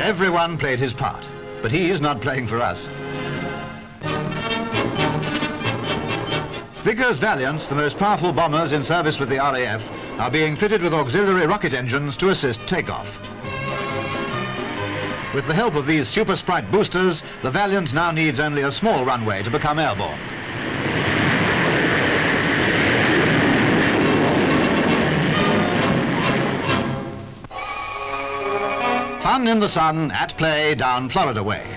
Everyone played his part, but he's not playing for us. Vickers Valiant, the most powerful bombers in service with the RAF, are being fitted with auxiliary rocket engines to assist takeoff. With the help of these Super Sprite boosters, the Valiant now needs only a small runway to become airborne. Fun in the sun, at play down Florida way.